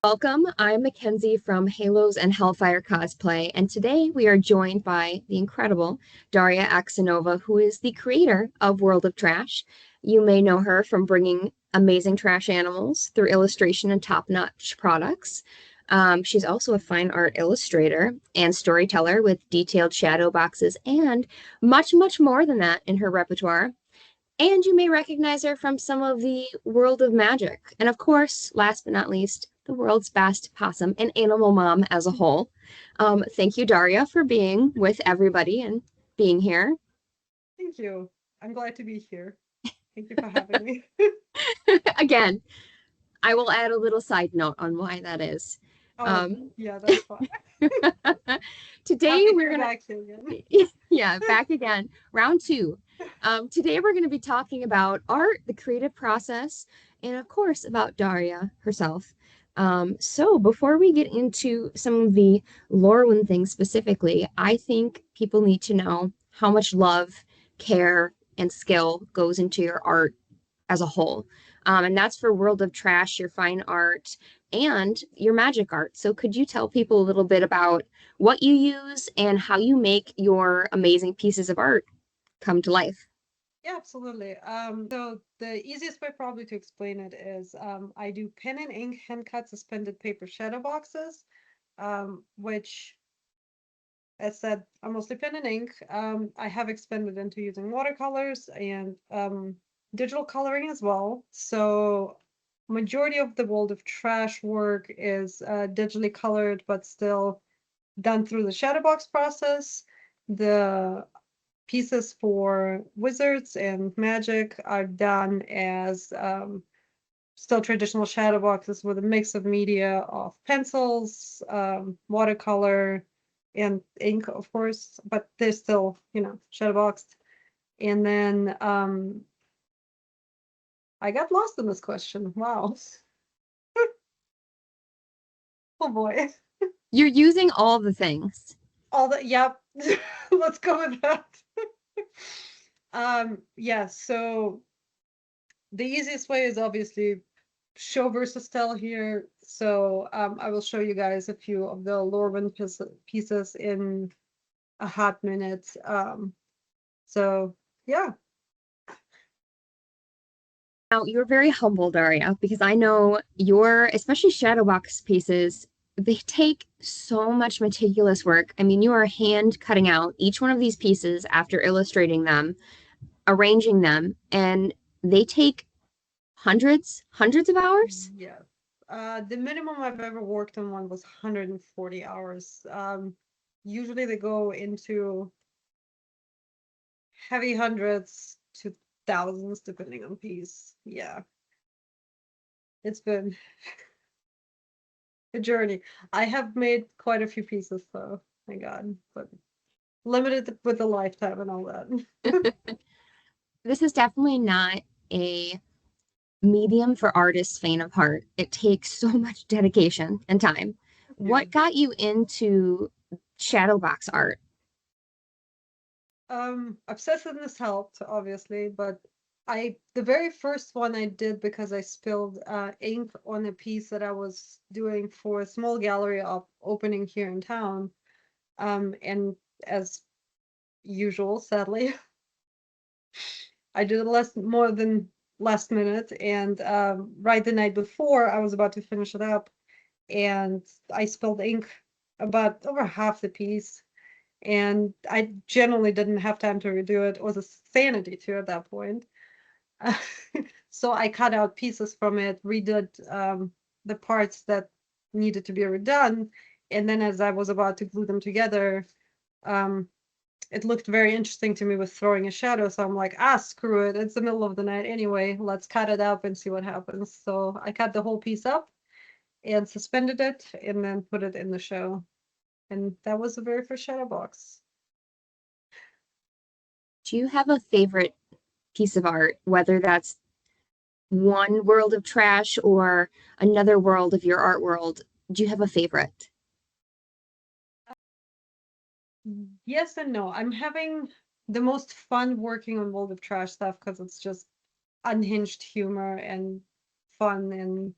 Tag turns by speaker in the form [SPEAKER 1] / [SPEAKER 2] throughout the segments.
[SPEAKER 1] Welcome, I'm Mackenzie from Halos and Hellfire Cosplay, and today we are joined by the incredible Daria Aksenova, who is the creator of World of Trash. You may know her from bringing amazing trash animals through illustration and top-notch products. She's also a fine art illustrator and storyteller with detailed shadow boxes and much, much more than that in her repertoire. And you may recognize her from some of the World of Magic. And of course, last but not least, the world's best possum and animal mom as a whole. Thank you, Daria, for being with everybody and being here.
[SPEAKER 2] Thank you. I'm glad to be here. Thank you for having me.
[SPEAKER 1] Again, I will add a little side note on why that is.
[SPEAKER 2] Oh,
[SPEAKER 1] Um,
[SPEAKER 2] yeah, that's fine.
[SPEAKER 1] today
[SPEAKER 2] Happy to
[SPEAKER 1] we're
[SPEAKER 2] be
[SPEAKER 1] gonna,
[SPEAKER 2] back here again.
[SPEAKER 1] yeah, back again, round two. Today we're gonna be talking about art, the creative process, and of course about Daria herself. So before we get into some of the Lorwyn things specifically, I think people need to know how much love, care, and skill goes into your art as a whole. And that's for World of Trash, your fine art, and your magic art. So, could you tell people a little bit about what you use and how you make your amazing pieces of art come to life?
[SPEAKER 2] Yeah, absolutely. So the easiest way probably to explain it is I do pen and ink hand cut suspended paper shadow boxes, which, as said, are mostly pen and ink. I have expanded into using watercolors and digital coloring as well. So majority of the World of Trash work is digitally colored, but still done through the shadow box process. The pieces for wizards and magic are done as still traditional shadow boxes with a mix of media of pencils, watercolor, and ink, of course, but they're still, shadow boxed. And then I got lost in this question. Wow. Oh boy.
[SPEAKER 1] You're using all the things.
[SPEAKER 2] All that, yep. Let's go with that. Yeah, so the easiest way is obviously show versus tell here. So I will show you guys a few of the Lorwyn pieces in a hot minute. So yeah.
[SPEAKER 1] Now, you're very humble, Daria, because I know your, especially shadow box pieces, they take so much meticulous work. I mean, you are hand cutting out each one of these pieces after illustrating them, arranging them, and they take hundreds of hours.
[SPEAKER 2] Yeah. The minimum I've ever worked on one was 140 hours. Usually they go into heavy hundreds to thousands, depending on piece. Yeah, it's been a journey. I have made quite a few pieces, though. Thank God, but limited with the lifetime and all that.
[SPEAKER 1] This is definitely not a medium for artists faint of heart. It takes so much dedication and time. What
[SPEAKER 2] Dude.
[SPEAKER 1] got you into shadow box art?
[SPEAKER 2] Obsessiveness helped, obviously, but the very first one I did because I spilled ink on a piece that I was doing for a small gallery opening here in town. And as usual, sadly, I did it less more than last minute, and right the night before I was about to finish it up, and I spilled ink about over half the piece, and I generally didn't have time to redo it. It was a sanity to at that point. So I cut out pieces from it, redid the parts that needed to be redone, and then as I was about to glue them together, um, it looked very interesting to me with throwing a shadow. So I'm like, screw it. It's the middle of the night anyway. Let's cut it up and see what happens. So I cut the whole piece up and suspended it and then put it in the show. And that was the very first shadow box.
[SPEAKER 1] Do you have a favorite piece of art, whether that's one world of trash or another world of your art world? Do you have a favorite?
[SPEAKER 2] Yes and no. I'm having the most fun working on World of Trash stuff because it's just unhinged humor and fun and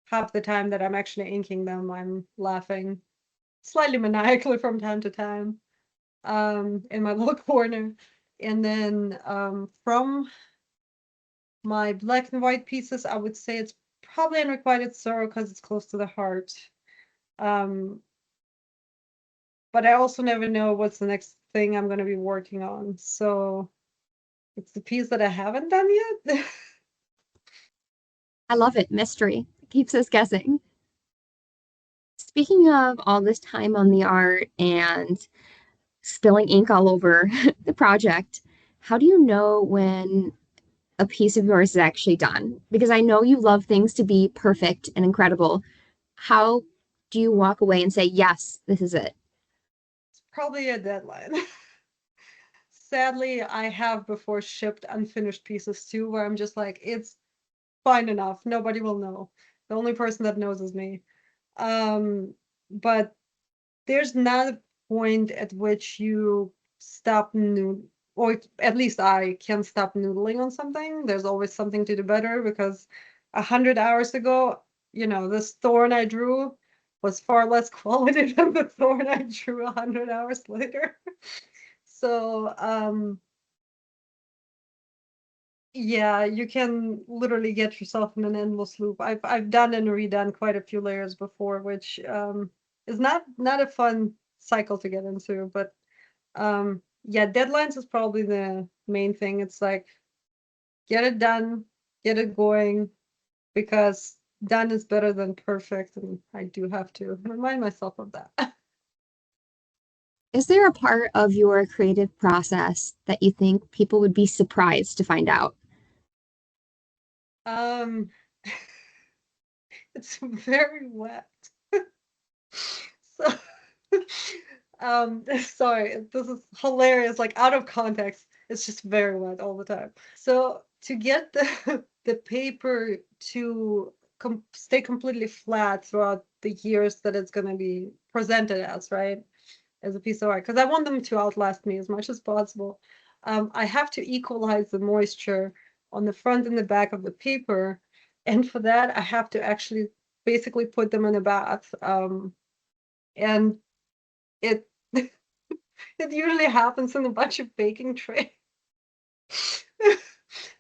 [SPEAKER 2] half the time that I'm actually inking them, I'm laughing slightly maniacally from time to time in my little corner. And then from my black and white pieces, I would say it's probably Unrequited Sorrow because it's close to the heart. Um, but I also never know what's the next thing I'm going to be working on. So it's the piece that I haven't done yet.
[SPEAKER 1] I love it. Mystery. It keeps us guessing. Speaking of all this time on the art and spilling ink all over the project, how do you know when a piece of yours is actually done? Because I know you love things to be perfect and incredible. How do you walk away and say, yes, this is it?
[SPEAKER 2] It's probably a deadline. Sadly, I have before shipped unfinished pieces too, where I'm just like, it's fine enough. Nobody will know. The only person that knows is me. Um, but there's not a point at which you stop nood or at least I can stop noodling on something. There's always something to do better because 100 hours ago, this thorn I drew was far less quality than the thorn I drew 100 hours later. So, yeah, you can literally get yourself in an endless loop. I've done and redone quite a few layers before, which is not a fun cycle to get into. But yeah, deadlines is probably the main thing. It's like get it done, get it going, because done is better than perfect, and I do have to remind myself of that.
[SPEAKER 1] Is there a part of your creative process that you think people would be surprised to find out?
[SPEAKER 2] Um, it's very wet. So, sorry, this is hilarious. Like out of context, it's just very wet all the time. So to get the the paper to stay completely flat throughout the years that it's going to be presented as, right, as a piece of art, because I want them to outlast me as much as possible. I have to equalize the moisture on the front and the back of the paper, and for that, I have to actually basically put them in a bath. And it it usually happens in a bunch of baking trays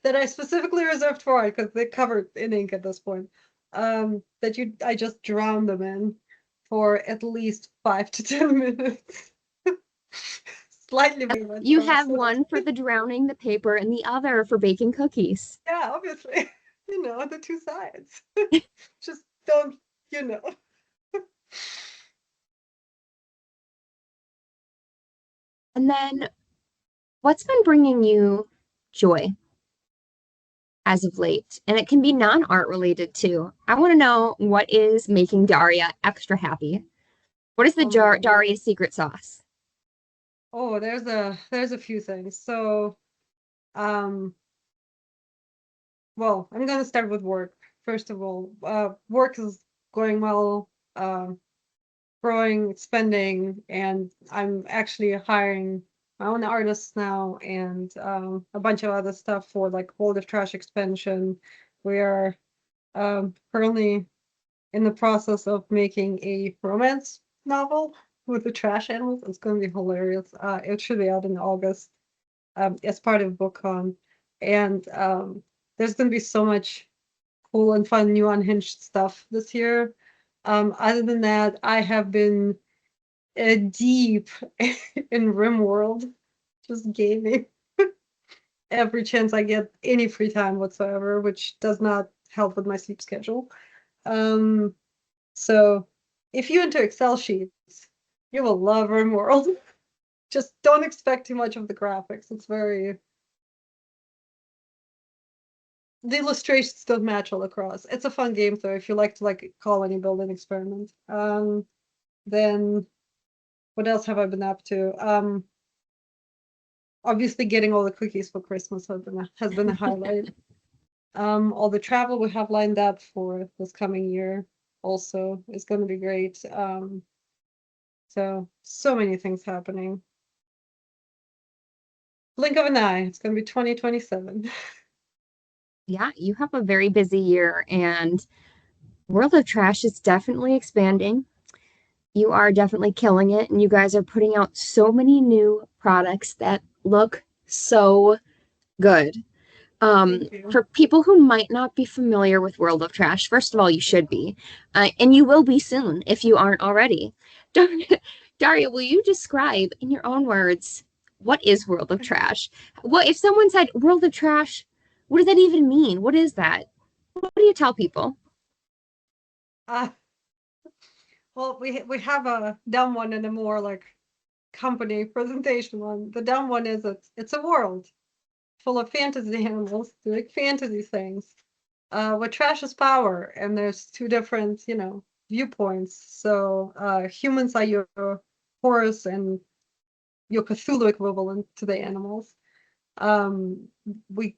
[SPEAKER 2] that I specifically reserved for it because they're covered in ink at this point. I just drown them in for at least 5 to 10 minutes. Slightly wet
[SPEAKER 1] You have
[SPEAKER 2] process.
[SPEAKER 1] one for the drowning the paper and the other for baking cookies.
[SPEAKER 2] Yeah, obviously. The two sides. Just don't, you know.
[SPEAKER 1] And then what's been bringing you joy as of late? And it can be non-art related too. I want to know what is making Daria extra happy. What is the
[SPEAKER 2] Oh my God.
[SPEAKER 1] Daria secret sauce?
[SPEAKER 2] Oh, there's a few things. So, um, well, I'm gonna start with work. First of all, work is going well, growing, expanding, and I'm actually hiring my own artists now and a bunch of other stuff for like World of Trash expansion. We are currently in the process of making a romance novel with the trash animals. It's going to be hilarious. It should be out in August as part of BookCon. And there's going to be so much cool and fun new unhinged stuff this year. Other than that, I have been deep in RimWorld, just gaming every chance I get any free time whatsoever, which does not help with my sleep schedule. Um, so if you into Excel sheets, you will love RimWorld. Just don't expect too much of the graphics. It's very the illustrations don't match all across. It's a fun game though if you like to like colony build and experiment. Then what else have I been up to? Obviously getting all the cookies for Christmas has been a highlight. All the travel we have lined up for this coming year also is going to be great. So many things happening. Blink of an eye, it's going to be 2027.
[SPEAKER 1] Yeah, you have a very busy year, and World of Trash is definitely expanding. You are definitely killing it, and you guys are putting out so many new products that look so good.
[SPEAKER 2] Thank you.
[SPEAKER 1] For people who might not be familiar with World of Trash, first of all, you should be, and you will be soon if you aren't already. Daria, will you describe in your own words what is World of Trash? What if someone said World of Trash? What does that even mean? What is that? What do you tell people?
[SPEAKER 2] Uh, well, we have a dumb one and a more like company presentation one. The dumb one is it's a world full of fantasy animals doing fantasy things. With trash is power, and there's two different, viewpoints. So humans are your horrors and your Cthulhu equivalent to the animals. Um, we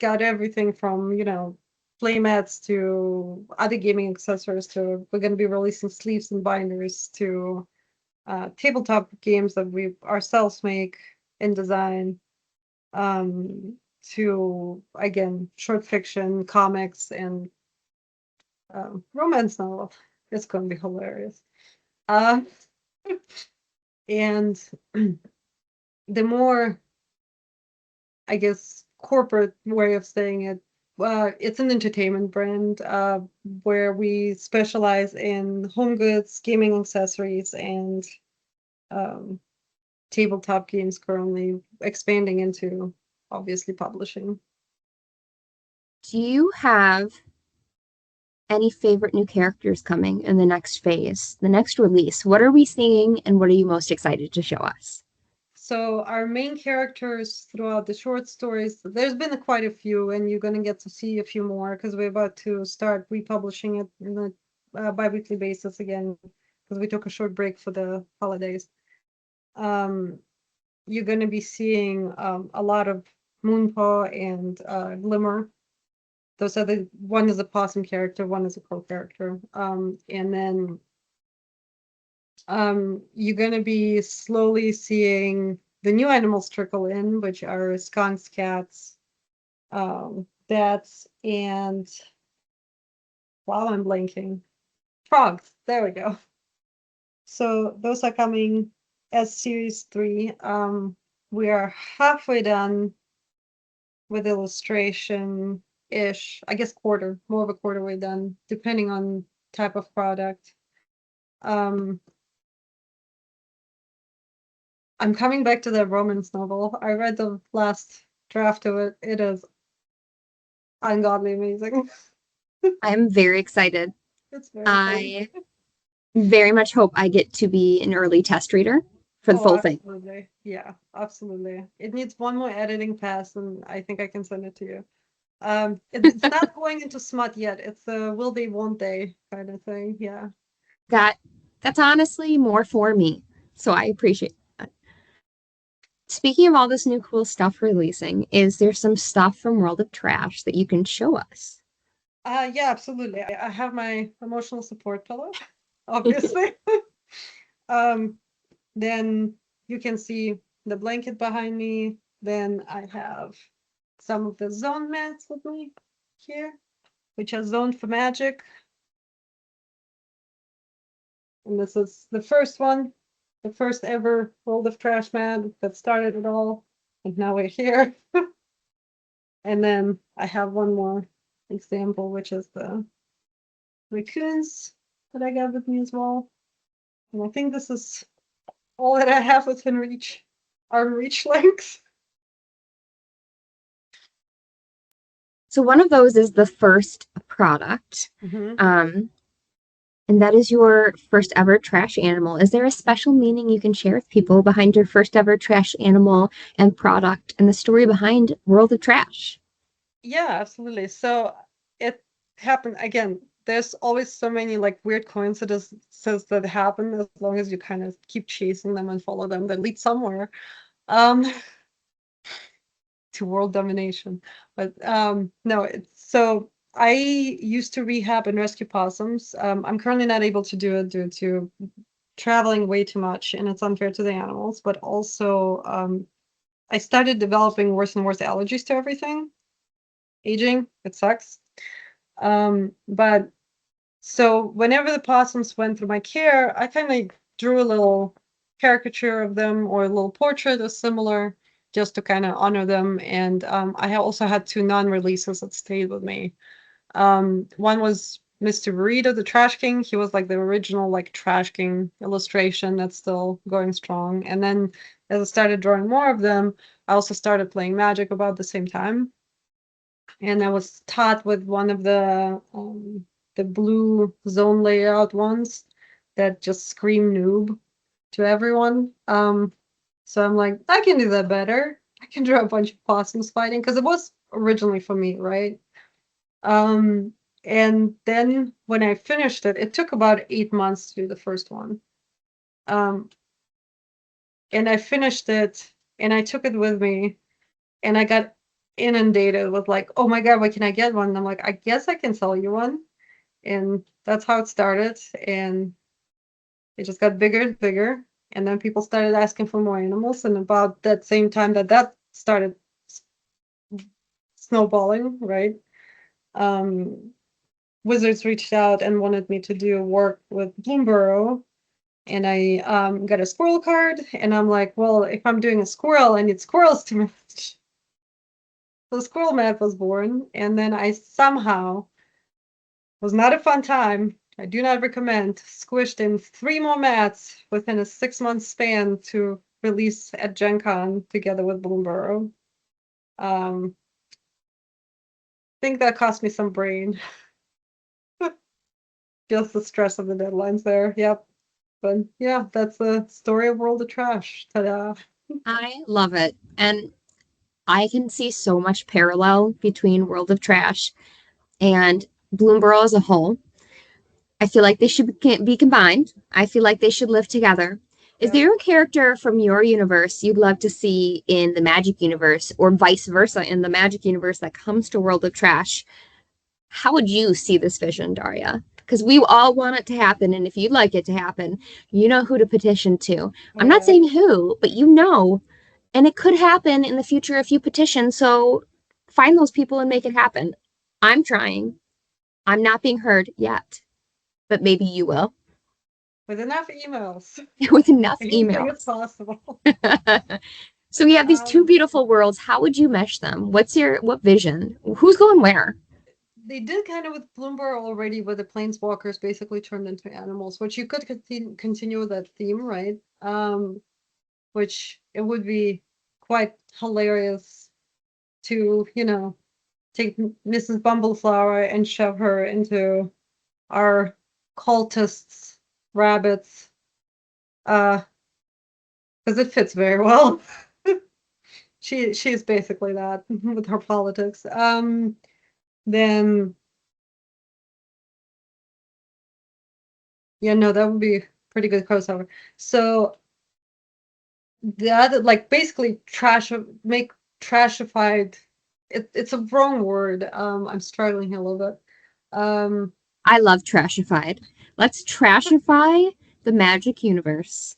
[SPEAKER 2] got everything from, playmats to other gaming accessories to we're going to be releasing sleeves and binders to tabletop games that we ourselves make and design, to again short fiction, comics, and romance novel. It's going to be hilarious. Uh, and the more, I guess, corporate way of saying it, it's an entertainment brand where we specialize in home goods, gaming accessories, and um, tabletop games, currently expanding into obviously publishing.
[SPEAKER 1] Do you have any favorite new characters coming in the next phase, the next release? What are we seeing, and what are you most excited to show us?
[SPEAKER 2] So our main characters throughout the short stories, there's been quite a few, and you're going to get to see a few more because we're about to start republishing it on a bi-weekly basis again because we took a short break for the holidays. Um, you're going to be seeing a lot of Moonpaw and Glimmer. Those are the one is a possum character, one is a crow character. And then you're going to be slowly seeing the new animals trickle in, which are skunks, cats, bats, and wow, I'm blanking. Frogs. There we go. So those are coming as series 3. We are halfway done with illustration ish. I guess quarter, more of a quarter way done, depending on type of product. Um, I'm coming back to the romance novel. I read the last draft of it. It is ungodly amazing.
[SPEAKER 1] I'm very excited.
[SPEAKER 2] It's very fun.
[SPEAKER 1] I very much hope I get to be an early test reader for the
[SPEAKER 2] Oh,
[SPEAKER 1] full thing.
[SPEAKER 2] absolutely. Yeah, absolutely. It needs one more editing pass, and I think I can send it to you. It's not going into smut yet. It's a will they, won't they kind of thing. Yeah.
[SPEAKER 1] That that's honestly more for me. So I appreciate that. Speaking of all this new cool stuff releasing, is there some stuff from World of Trash that you can show us?
[SPEAKER 2] Yeah, absolutely. I have my emotional support pillow, obviously. Um, then you can see the blanket behind me. Then I have some of the zone mats with me here, which are zoned for magic. And this is the first one, the first ever World of Trash mat that started it all. And now we're here. And then I have one more example, which is the raccoons that I got with me as well. And I think this is all that I have within reach, arm reach length.
[SPEAKER 1] So one of those is the first product.
[SPEAKER 2] Mm-hmm.
[SPEAKER 1] Um, and that is your first ever trash animal. Is there a special meaning you can share with people behind your first ever trash animal and product and the story behind World of Trash?
[SPEAKER 2] Yeah, absolutely. So it happened again. There's always so many like weird coincidences that happen as long as you kind of keep chasing them and follow them that lead somewhere. Um, to world domination. But no, so I used to rehab and rescue possums. I'm currently not able to do it due to traveling way too much, and it's unfair to the animals. But also, I started developing worse and worse allergies to everything. Aging, it sucks. But So whenever the possums went through my care, I kind of drew a little caricature of them or a little portrait or similar, just to kind of honor them. And I also had two non-releases that stayed with me. One was Mr. Burrito, the Trash King. He was like the original like Trash King illustration that's still going strong. And then as I started drawing more of them, I also started playing Magic about the same time. And I was taught with one of the blue zone layout ones that just scream noob to everyone. So I'm like, I can do that better. I can draw a bunch of possums fighting because it was originally for me, right? Um, and then when I finished it, it took about 8 months to do the first one. Um, and I finished it and I took it with me and I got inundated with like, oh my God, why can I get one? And I'm like, I guess I can sell you one. And that's how it started. And it just got bigger and bigger. And then people started asking for more animals. And about that same time that started snowballing, right? Um, Wizards reached out and wanted me to do work with Bloomborough. And I got a squirrel card. And I'm like, well, if I'm doing a squirrel, I need squirrels to match. So Squirrel Math was born. And then I somehow was not a fun time. I do not recommend. Squished in 3 more mats within a 6 month span to release at Gen Con together with Bloomborough. I think that cost me some brain. Just the stress of the deadlines there. Yep. But yeah, that's the story of World of Trash. Ta-da.
[SPEAKER 1] I love it. And I can see so much parallel between World of Trash and Bloomborough as a whole. I feel like they should be combined. I feel like they should live together. Is
[SPEAKER 2] Yep.
[SPEAKER 1] there a character from your universe you'd love to see in the Magic universe, or vice versa in the Magic universe that comes to World of Trash? How would you see this vision, Daria? Because we all want it to happen, and if you'd like it to happen, you know who to petition to. I'm not
[SPEAKER 2] Okay.
[SPEAKER 1] saying who, but you know, and it could happen in the future if you petition. So find those people and make it happen. I'm trying. I'm not being heard yet, but maybe you will
[SPEAKER 2] With enough emails,
[SPEAKER 1] with enough
[SPEAKER 2] anything is
[SPEAKER 1] emails.
[SPEAKER 2] possible.
[SPEAKER 1] So we have these two
[SPEAKER 2] Um,
[SPEAKER 1] beautiful worlds. How would you mesh them? What vision? Who's going where?
[SPEAKER 2] they did kind of with Bloomberg already, where the planeswalkers basically turned into animals, which you could continue with that theme, right? Which it would be quite hilarious to, take Mrs. Bumbleflower and shove her into our cultists, rabbits, because it fits very well. She's basically that with her politics. Then yeah, no, that would be pretty good crossover. So the other, like basically make trashified. It's a wrong word. I'm struggling here a little bit. Um,
[SPEAKER 1] I love Trashified. Let's trashify the magic universe.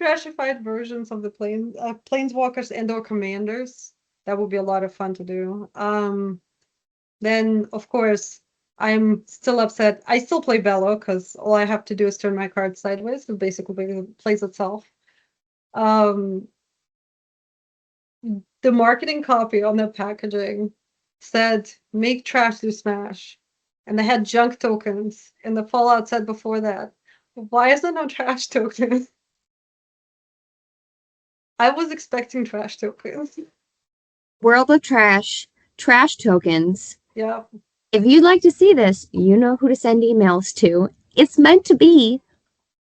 [SPEAKER 2] Trashified versions of the planeswalkers and or commanders. That would be a lot of fun to do. Then of course I'm still upset. I still play Bello because all I have to do is turn my card sideways and basically plays itself. Um, the marketing copy on the packaging said "Make trash through Smash," and they had junk tokens, and the Fallout said before that. Why is there no trash tokens? I was expecting trash tokens.
[SPEAKER 1] World of Trash, trash tokens.
[SPEAKER 2] Yeah.
[SPEAKER 1] If you'd like to see this, you know who to send emails to. It's meant to be.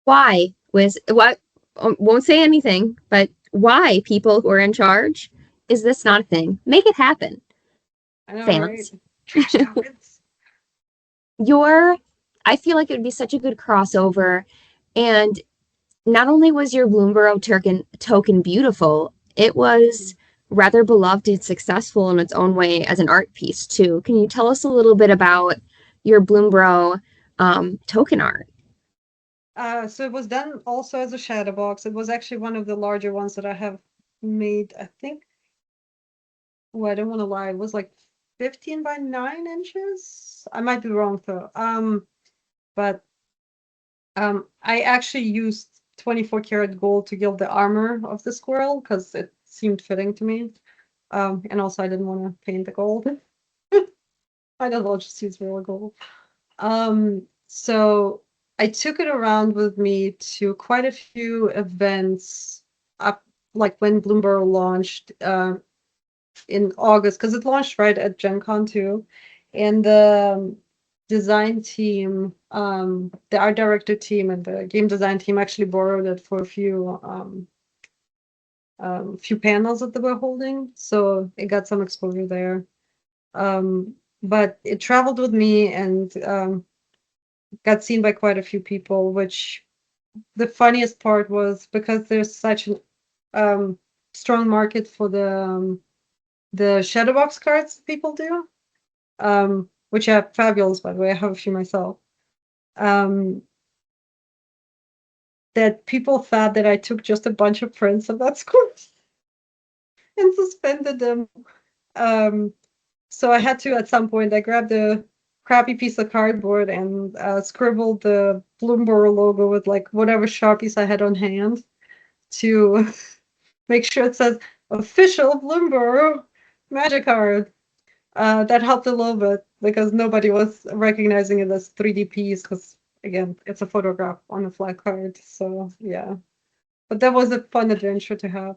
[SPEAKER 1] Why? What? Won't say anything, but why people who are in charge? Is this not a thing? Make it happen,
[SPEAKER 2] I know, right?
[SPEAKER 1] fans.
[SPEAKER 2] Trash tokens.
[SPEAKER 1] Your, I feel like it would be such a good crossover. And not only was your Bloomborough token beautiful, it was rather beloved and successful in its own way as an art piece too. Can you tell us a little bit about your Bloomborough token art?
[SPEAKER 2] So it was done also as a shadow box. It was actually one of the larger ones that I have made. I think, oh, I don't want to lie. It was like 15 by 9 inches. I might be wrong though. but I actually used 24 karat gold to gild the armor of the squirrel because it seemed fitting to me. And also I didn't want to paint the gold. I don't know, just use real gold. So I took it around with me to quite a few events up, like when Bloomberg launched in August, because it launched right at Gen Con too. And the design team, the art director team and the game design team actually borrowed it for a few panels that they were holding. So it got some exposure there. But it traveled with me and got seen by quite a few people, which the funniest part was because there's such a strong market for the Shadowbox cards that people do, which are fabulous, by the way. I have a few myself. That people thought that I took just a bunch of prints of that score and suspended them. So I had to, at some point, I grabbed a crappy piece of cardboard and scribbled the Bloomberg logo with like whatever Sharpies I had on hand to make sure it says official Bloomberg magic card. That helped a little bit because nobody was recognizing it as 3D piece because again, it's a photograph on a flat card. So yeah, but that was a fun adventure to have.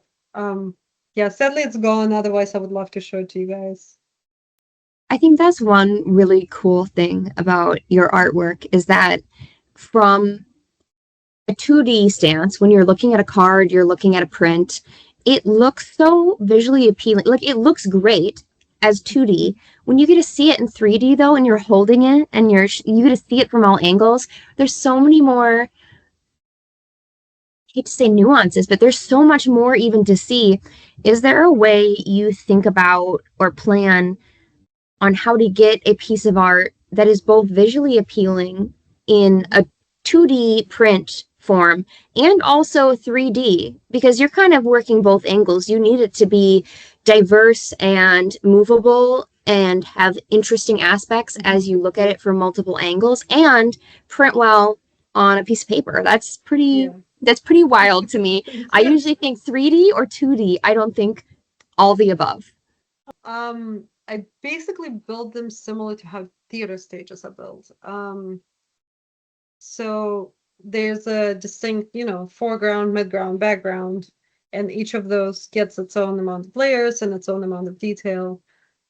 [SPEAKER 2] Yeah, sadly it's gone. Otherwise, I would love to show it to you guys.
[SPEAKER 1] I think that's one really cool thing about your artwork is that from a 2D stance, when you're looking at a card, you're looking at a print, it looks so visually appealing. Like it looks great as 2D. When you get to see it in 3D though, and you're holding it and you get to see it from all angles, there's so many more, I hate to say nuances, but there's so much more even to see. Is there a way you think about or plan on how to get a piece of art that is both visually appealing in a 2D print form and also 3D? Because you're kind of working both angles. You need it to be diverse and movable and have interesting aspects as you look at it from multiple angles and print well on a piece of paper.
[SPEAKER 2] Yeah.
[SPEAKER 1] That's pretty wild to me. I usually think 3D or 2D. I don't think all the above.
[SPEAKER 2] I basically build them similar to how theater stages are built. So there's a distinct, foreground, midground, background, and each of those gets its own amount of layers and its own amount of detail.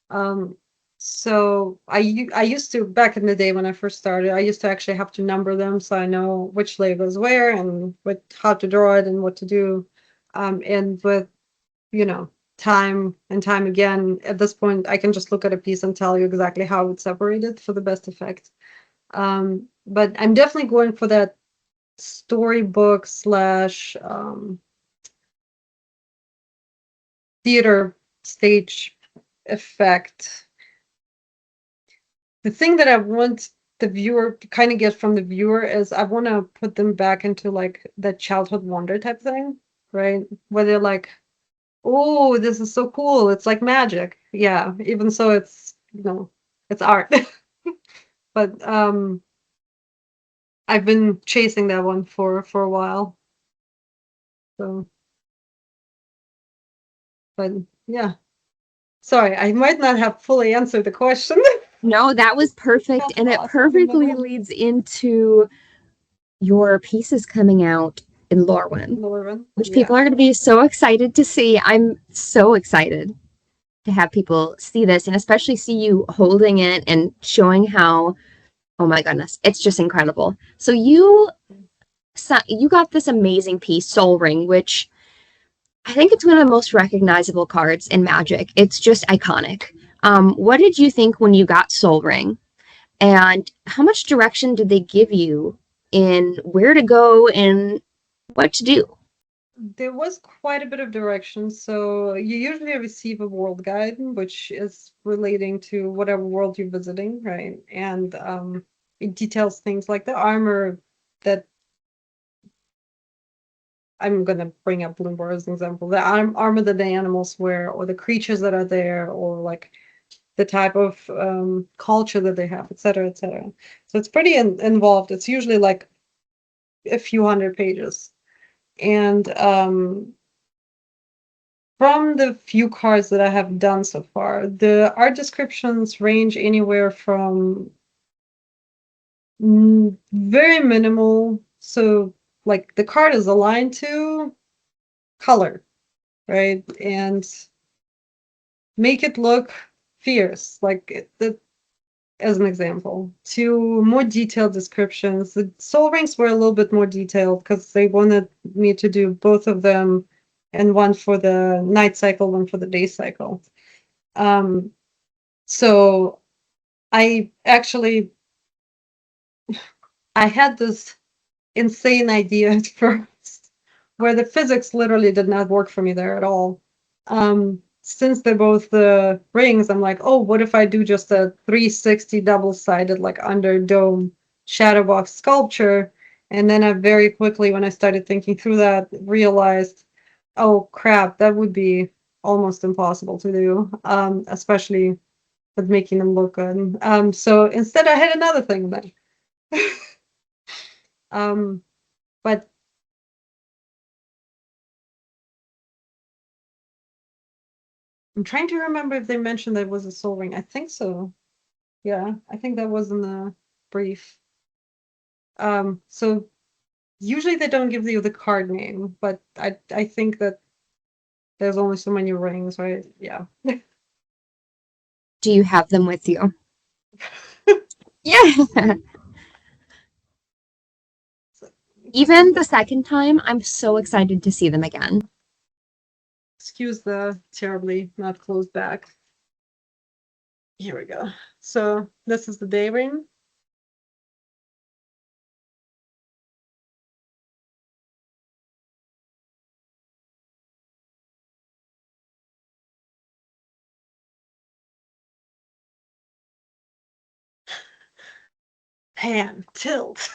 [SPEAKER 2] Um, so I used to, back in the day when I first started, I used to actually have to number them so I know which layer goes where and how to draw it and what to do. And with, you know, time and time again, at this point, I can just look at a piece and tell you exactly how it's separated for the best effect. But I'm definitely going for that storybook slash theater stage effect. The thing that I want the viewer to kind of get from the viewer is I want to put them back into like that childhood wonder type thing, right? Where they're like, oh, this is so cool. It's like magic. Yeah, even so it's, it's art. But I've been chasing that one for a while. So, but yeah. Sorry, I might not have fully answered the question.
[SPEAKER 1] No, that was perfect.
[SPEAKER 2] Got
[SPEAKER 1] And it
[SPEAKER 2] lost in the
[SPEAKER 1] perfectly
[SPEAKER 2] middle.
[SPEAKER 1] leads into your pieces coming out in Lorwyn,
[SPEAKER 2] Lorwyn,
[SPEAKER 1] which people
[SPEAKER 2] yeah.
[SPEAKER 1] are going to be so excited to see. I'm so excited to have people see this and especially see you holding it and showing how, oh my goodness, it's just incredible. So you got this amazing piece, Soul Ring, which I think it's one of the most recognizable cards in Magic. It's just iconic. What did you think when you got Soul Ring? And how much direction did they give you in where to go and what to do?
[SPEAKER 2] There was quite a bit of direction. So you usually receive a world guide, which is relating to whatever world you're visiting, right? And it details things like the armor that I'm gonna bring up Bloomberg as an example. The armor that the animals wear, or the creatures that are there, or like the type of culture that they have, etc., etc. So it's pretty involved. It's usually like a few hundred pages. And from the few cards that I have done so far, the art descriptions range anywhere from very minimal. So, like, the card is aligned to color, right? And make it look fierce, like as an example, to more detailed descriptions. The soul rings were a little bit more detailed because they wanted me to do both of them, and one for the night cycle, one for the day cycle. So I actually I had this insane idea at first where the physics literally did not work for me there at all. Since they're both the rings, I'm like, oh, what if I do just a 360 double-sided, like under dome shadow box sculpture? And then I very quickly, when I started thinking through that, realized, oh crap, that would be almost impossible to do, especially with making them look good. So instead, I had another thing then. But I'm trying to remember if they mentioned that it was a soul ring. I think so. Yeah, I think that was in the brief. So usually they don't give you the card name, but I think that there's only so many rings, right? Yeah.
[SPEAKER 1] Do you have them with you? Yeah. Even the second time, I'm so excited to see them again.
[SPEAKER 2] Excuse the terribly not closed back. Here we go. So this is the day ring. Pan, tilt.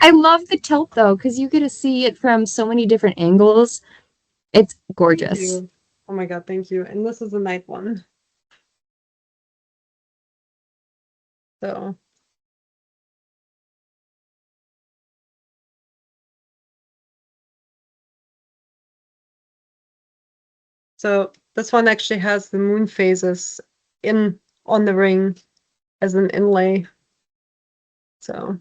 [SPEAKER 1] I love the tilt though, because you get to see it from so many different angles. It's
[SPEAKER 2] Thank
[SPEAKER 1] gorgeous.
[SPEAKER 2] you. Oh my God, thank you. And this is the night one. So so this one actually has the moon phases in on the ring as an inlay. So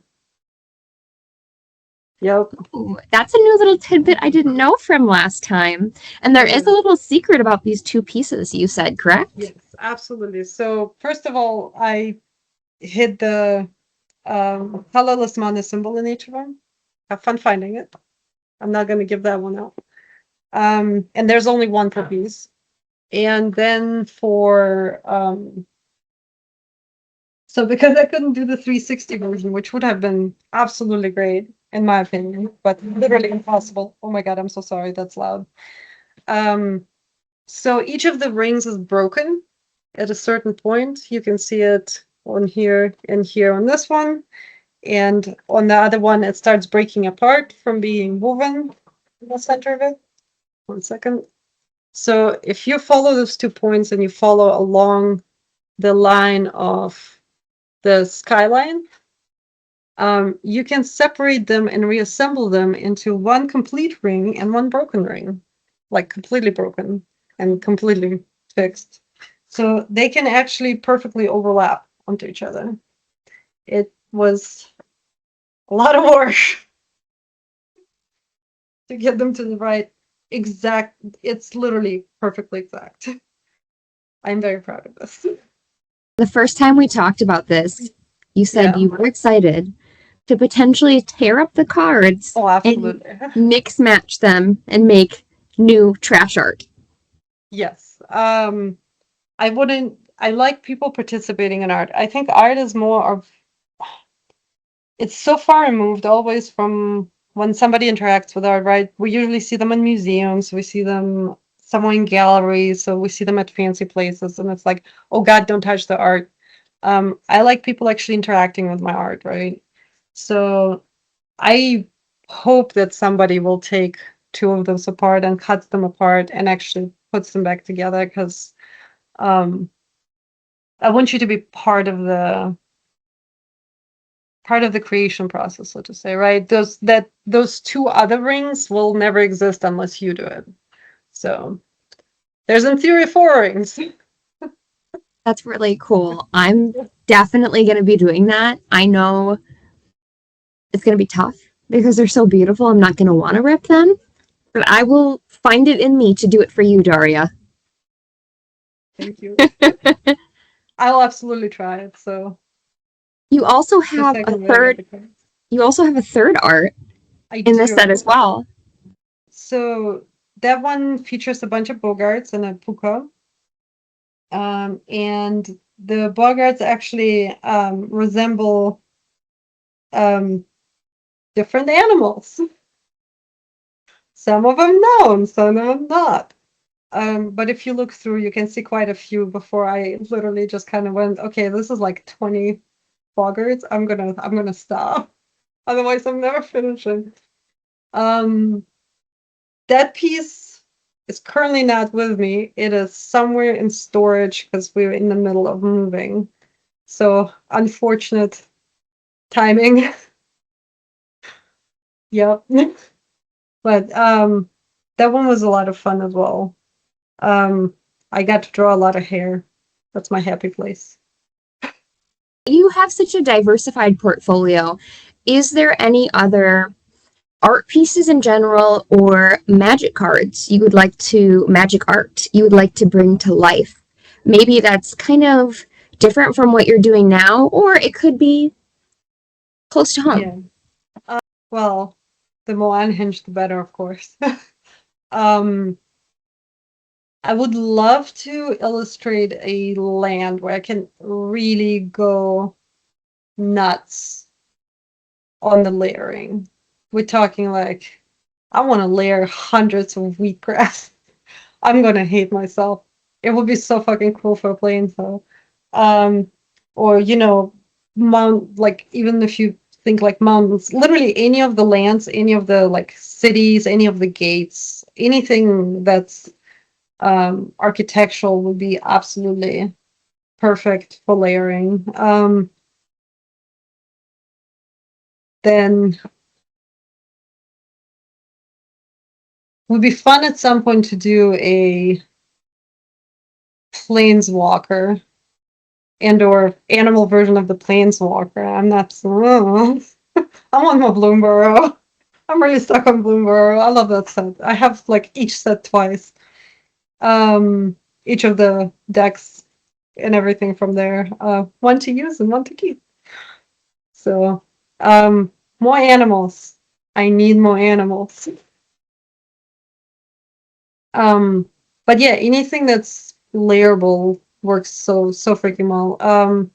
[SPEAKER 2] yep.
[SPEAKER 1] Ooh, that's a new little tidbit I didn't know from last time. And there is a
[SPEAKER 2] Yeah.
[SPEAKER 1] little secret about these two pieces you said, correct?
[SPEAKER 2] Yes, absolutely. So first of all, I hid the colorless mana symbol in each of them. Have fun finding it. I'm not going to give that one out. And there's only one per piece. And then for so because I couldn't do the 360 version, which would have been absolutely great in my opinion, but literally impossible. Oh my God, I'm so sorry. That's loud. So each of the rings is broken at a certain point. You can see it on here and here on this one. And on the other one, it starts breaking apart from being woven in the center of it. 1 second. So if you follow those 2 points and you follow along the line of the skyline, you can separate them and reassemble them into one complete ring and one broken ring, like completely broken and completely fixed. So they can actually perfectly overlap onto each other. It was a lot of work to get them to the right exact. It's literally perfectly exact. I'm very proud of this.
[SPEAKER 1] The first time we talked about this, you said
[SPEAKER 2] Yeah.
[SPEAKER 1] you were excited to potentially tear up the cards
[SPEAKER 2] Oh,
[SPEAKER 1] and
[SPEAKER 2] absolutely.
[SPEAKER 1] mix match them and make new trash art.
[SPEAKER 2] Yes. I wouldn't. I like people participating in art. I think art is more of. It's so far removed always from when somebody interacts with art, right? We usually see them in museums, we see them somewhere in galleries, so we see them at fancy places, and it's like, oh God, don't touch the art. I like people actually interacting with my art, right? So I hope that somebody will take two of those apart and cuts them apart and actually puts them back together because I want you to be part of the creation process, so to say, right? Those two other rings will never exist unless you do it. So there's in theory 4 rings.
[SPEAKER 1] That's really cool. I'm definitely going to be doing that. I know it's going to be tough because they're so beautiful. I'm not going to want to rip them, but I will find it in me to do it for you, Daria.
[SPEAKER 2] Thank you. I'll absolutely try it. So
[SPEAKER 1] You also
[SPEAKER 2] the
[SPEAKER 1] have a
[SPEAKER 2] second way I get
[SPEAKER 1] third
[SPEAKER 2] the cards.
[SPEAKER 1] you also have a third art
[SPEAKER 2] I
[SPEAKER 1] in this set
[SPEAKER 2] do.
[SPEAKER 1] as well.
[SPEAKER 2] So that one features a bunch of bogarts and a puka. And the bogarts actually resemble um, different animals. Some of them known, some of them not. But if you look through, you can see quite a few before I literally just kind of went, okay, this is like 20 boggarts. I'm gonna stop. Otherwise, I'm never finishing. Um, that piece is currently not with me. It is somewhere in storage because we're in the middle of moving. So unfortunate timing. Yep. But that one was a lot of fun as well. Um, I got to draw a lot of hair. That's my happy place.
[SPEAKER 1] You have such a diversified portfolio. Is there any other art pieces in general or magic cards you would like to magic art you would like to bring to life? Maybe that's kind of different from what you're doing now, or it could be close to home.
[SPEAKER 2] Yeah. Well, the more unhinged, the better, of course. um, I would love to illustrate a land where I can really go nuts on the layering. We're talking like I want to layer hundreds of wheatgrass. I'm gonna hate myself. It would be so fucking cool for playing so. Um, or mount like even if you think like mountains, literally any of the lands, any of the like cities, any of the gates, anything that's architectural would be absolutely perfect for layering. Then would be fun at some point to do a planeswalker and or animal version of the planeswalker. I'm not so. I want more Bloomborough. I'm really stuck on Bloomborough. I love that set. I have like each set twice. Each of the decks and everything from there. One to use and one to keep. So, more animals. I need more animals. Um, but yeah, anything that's layerable works so freaking well.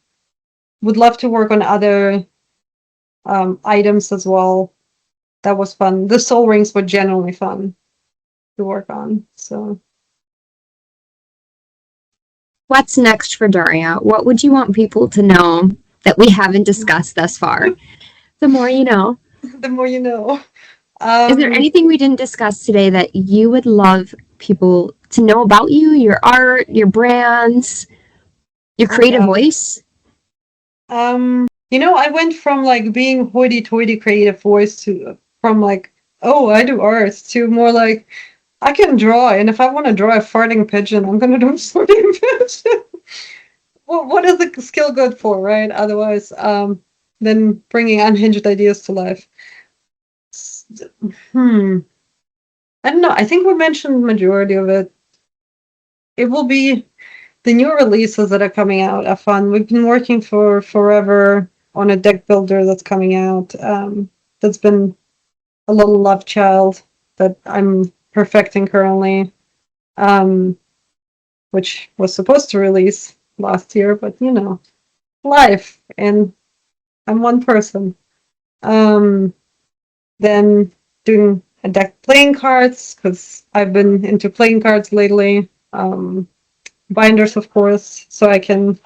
[SPEAKER 2] Would love to work on other items as well. That was fun. The soul rings were genuinely fun to work on. So
[SPEAKER 1] What's next for Daria? What would you want people to know that we haven't discussed thus far? The more you know.
[SPEAKER 2] the more you know.
[SPEAKER 1] Is there
[SPEAKER 2] Um,
[SPEAKER 1] anything we didn't discuss today that you would love people to know about you, your art, your brands, your
[SPEAKER 2] oh
[SPEAKER 1] creative
[SPEAKER 2] god.
[SPEAKER 1] voice?
[SPEAKER 2] I went from like being hoity-toity creative voice to from like, oh, I do art to more like I can draw, and if I want to draw a farting pigeon, I'm gonna do a farting pigeon. What is the skill good for, right? Otherwise, than bringing unhinged ideas to life. Hmm. I don't know. I think we mentioned the majority of it. It will be the new releases that are coming out are fun. We've been working for forever on a deck builder that's coming out. That's been a little love child that I'm perfecting currently, which was supposed to release last year, but life, and I'm one person. Um, then doing a deck playing cards because I've been into playing cards lately. Binders, of course, so I can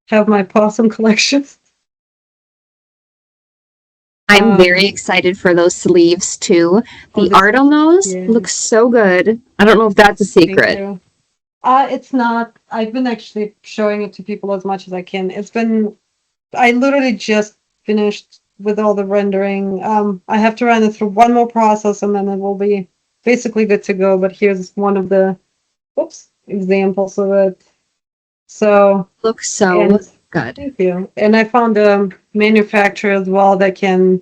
[SPEAKER 2] have my possum collection.
[SPEAKER 1] I'm very
[SPEAKER 2] Um,
[SPEAKER 1] excited for those sleeves too.
[SPEAKER 2] oh,
[SPEAKER 1] The
[SPEAKER 2] this
[SPEAKER 1] art
[SPEAKER 2] is
[SPEAKER 1] on those
[SPEAKER 2] yeah.
[SPEAKER 1] looks so good. I don't know if that's a
[SPEAKER 2] Thank
[SPEAKER 1] secret.
[SPEAKER 2] you. It's not. I've been actually showing it to people as much as I can. I literally just finished with all the rendering. I have to run it through one more process and then it will be basically good to go. But here's one of the, examples of it. So,
[SPEAKER 1] Looks so
[SPEAKER 2] and
[SPEAKER 1] good.
[SPEAKER 2] thank you. And I found a manufacturer as well that can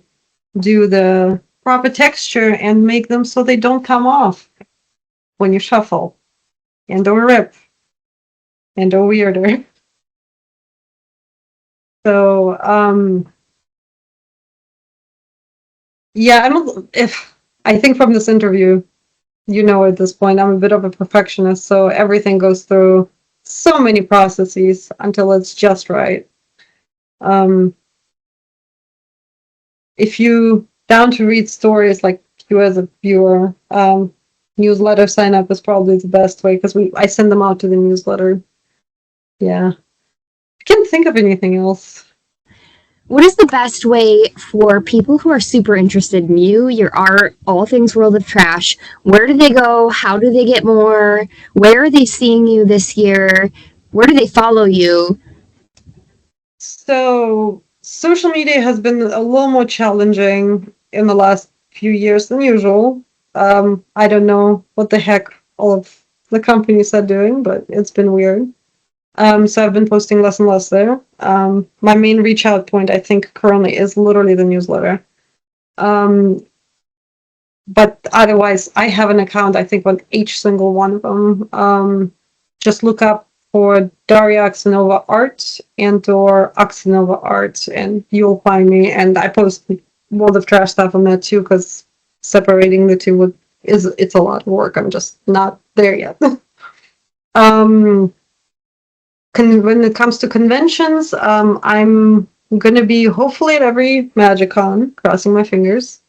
[SPEAKER 2] do the proper texture and make them so they don't come off when you shuffle and don't rip and don't weirder. So, yeah, if I think from this interview, at this point, I'm a bit of a perfectionist, so everything goes through so many processes until it's just right. Um, if you down to read stories like you as a viewer, newsletter sign up is probably the best way because I send them out to the newsletter. Yeah, I can't think of anything else.
[SPEAKER 1] What is the best way for people who are super interested in you, your art, all things World of Trash? Where do they go? How do they get more? Where are they seeing you this year? Where do they follow you?
[SPEAKER 2] So social media has been a little more challenging in the last few years than usual. I don't know what the heck all of the companies are doing, but it's been weird. So I've been posting less and less there. My main reach out point, I think, currently is literally the newsletter. Um, but otherwise, I have an account, I think, on each single one of them. Just look up for Daria Aksenova Art and or Aksenova Art, and you'll find me. And I post World of Trash stuff on that too, because separating the two it's a lot of work. I'm just not there yet. um, when it comes to conventions, I'm gonna be hopefully at every MagicCon, crossing my fingers.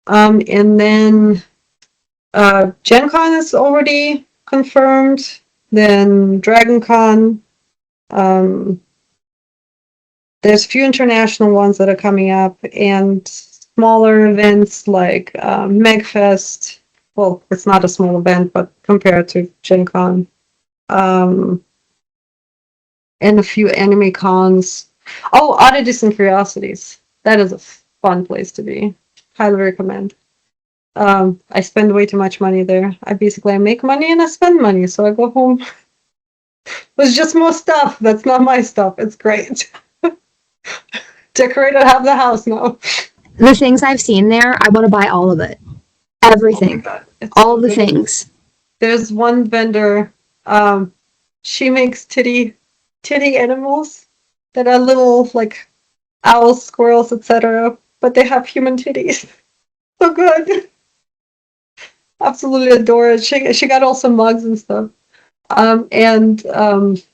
[SPEAKER 2] And then Gen Con is already confirmed. Then Dragon Con. Um, there's a few international ones that are coming up, and smaller events like MegFest. Well, it's not a small event, but compared to Gen Con. And a few anime cons. Oh, Oddities and Curiosities. That is a fun place to be. Highly recommend. I spend way too much money there. I make money and I spend money, so I go home. There's just more stuff. That's not my stuff. It's great. Decorated half the house now.
[SPEAKER 1] The things I've seen there, I want to buy all of it.
[SPEAKER 2] Oh my
[SPEAKER 1] Everything.
[SPEAKER 2] god. It's
[SPEAKER 1] All
[SPEAKER 2] so
[SPEAKER 1] the
[SPEAKER 2] good.
[SPEAKER 1] things.
[SPEAKER 2] There's one vendor, she makes titty animals that are little like owls, squirrels, etc. But they have human titties. So good. Absolutely adore it. She got also mugs and stuff. And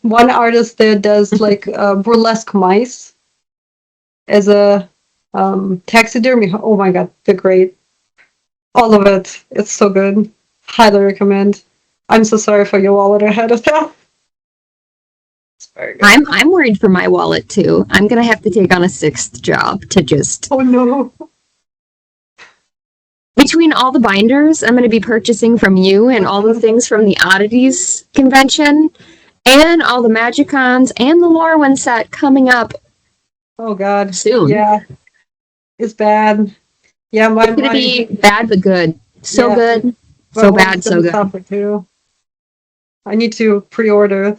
[SPEAKER 2] one artist there does like burlesque mice as a taxidermy. Oh my god, they're great. All of it. It's so good. Highly recommend. I'm so sorry for your wallet ahead of that. It's very good.
[SPEAKER 1] I'm worried for my wallet too. I'm gonna have to take on a sixth job to just
[SPEAKER 2] Oh no.
[SPEAKER 1] between all the binders I'm gonna be purchasing from you and all the things from the Oddities convention and all the Magicons and the Lorwyn set coming up
[SPEAKER 2] Oh god.
[SPEAKER 1] soon.
[SPEAKER 2] Yeah. It's bad. Yeah,
[SPEAKER 1] It's gonna be bad but good. So
[SPEAKER 2] yeah,
[SPEAKER 1] good.
[SPEAKER 2] my
[SPEAKER 1] So
[SPEAKER 2] wallet's
[SPEAKER 1] bad, so
[SPEAKER 2] gonna
[SPEAKER 1] good.
[SPEAKER 2] suffer too. I need to pre-order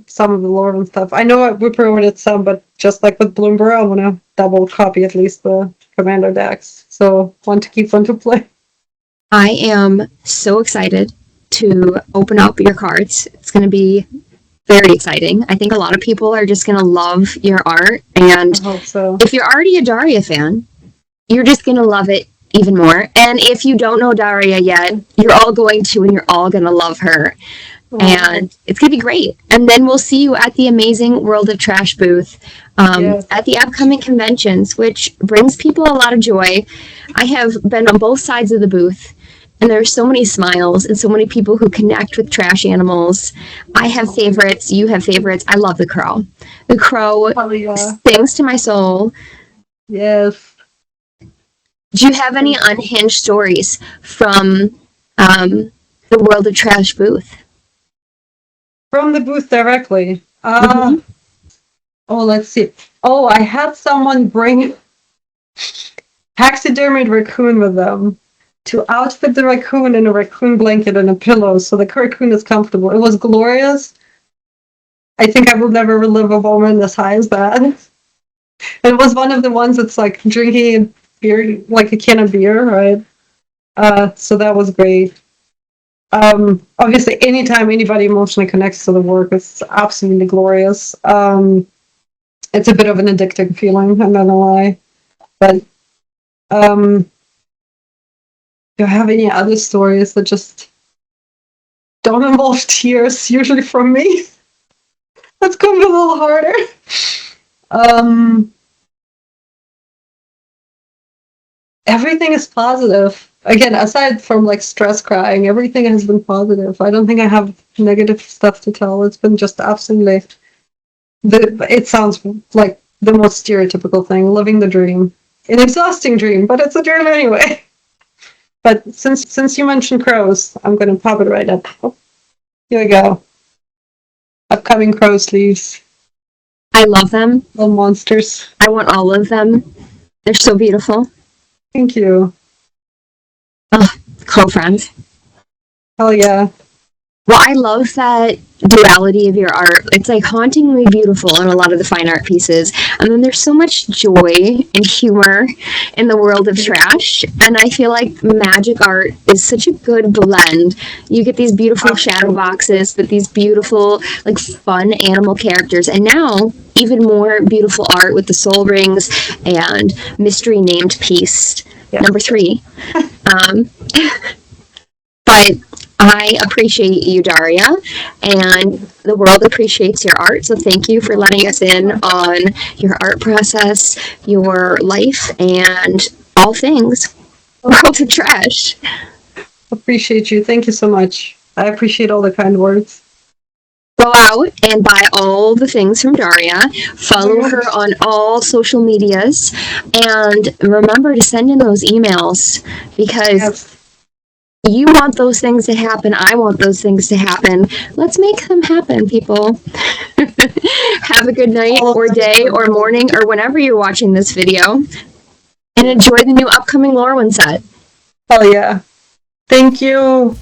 [SPEAKER 2] some of the Lorwyn stuff. I know we pre-ordered some, but just like with Bloomberg, I want to double copy at least the Commander decks. So want to keep one to play.
[SPEAKER 1] I am so excited to open up your cards. It's gonna be very exciting. I think a lot of people are just gonna love your art, and
[SPEAKER 2] I hope so.
[SPEAKER 1] if you're already a Daria fan, you're just going to love it even more. And if you don't know Daria yet, you're all going to, and you're all going to love her. And it's going to be great. And then we'll see you at the amazing World of Trash booth
[SPEAKER 2] Yes.
[SPEAKER 1] at the upcoming conventions, which brings people a lot of joy. I have been on both sides of the booth, and there are so many smiles and so many people who connect with trash animals. I have favorites. You have favorites. I love the crow. The crow sings to my soul.
[SPEAKER 2] Yes.
[SPEAKER 1] Do you have any unhinged stories from the World of Trash booth?
[SPEAKER 2] From the booth directly.
[SPEAKER 1] Mhm.
[SPEAKER 2] Oh, let's see. Oh, I had someone bring taxidermied raccoon with them to outfit the raccoon in a raccoon blanket and a pillow so the raccoon is comfortable. It was glorious. I think I will never relive a moment as high as that. It was one of the ones that's like drinking beer, like a can of beer, right? So that was great. Obviously, anytime anybody emotionally connects to the work, it's absolutely glorious. It's a bit of an addicting feeling, I'm not gonna lie. But do you have any other stories that just don't involve tears, usually from me? That's gonna be a little harder. Um, Everything is positive. Again, aside from like stress crying, everything has been positive. I don't think I have negative stuff to tell. It's been just absolutely it sounds like the most stereotypical thing, living the dream. An exhausting dream, but it's a dream anyway. But since you mentioned crows, I'm gonna pop it right up. Here we go. Upcoming crow sleeves.
[SPEAKER 1] I love them.
[SPEAKER 2] Little monsters.
[SPEAKER 1] I want all of them. They're so beautiful.
[SPEAKER 2] Thank you.
[SPEAKER 1] Oh, crow friends.
[SPEAKER 2] Hell yeah.
[SPEAKER 1] Well, I love that duality of your art. It's like hauntingly beautiful in a lot of the fine art pieces. And then there's so much joy and humor in the world of trash. And I feel like magic art is such a good blend. You get these beautiful shadow boxes, but these beautiful, like fun animal characters. And now, even more beautiful art with the soul rings and mystery named piece number 3. Um, but I appreciate you, Daria, and the world appreciates your art. So thank you for letting us in on your art process, your life, and all things World of Trash.
[SPEAKER 2] Appreciate you. Thank you so much. I appreciate all the kind words.
[SPEAKER 1] Go out and buy all the things from Daria. Follow her on all social medias. And remember to send in those emails because you want those things to happen. I want those things to happen. Let's make them happen, people. Have a good night or day or morning or whenever you're watching this video. And enjoy the new upcoming Lorwyn set.
[SPEAKER 2] Hell yeah. Thank you.